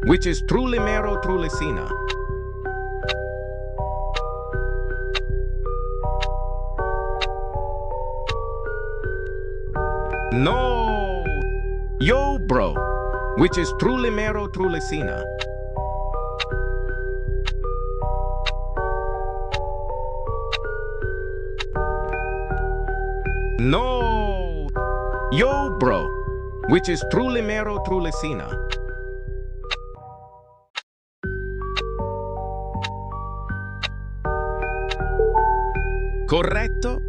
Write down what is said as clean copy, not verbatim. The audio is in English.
which is Trulimero, Trulichina. No, yo, bro, which is Trulimero, Trulichina. No, yo, bro, which is Trulimero, Trulichina. Corretto?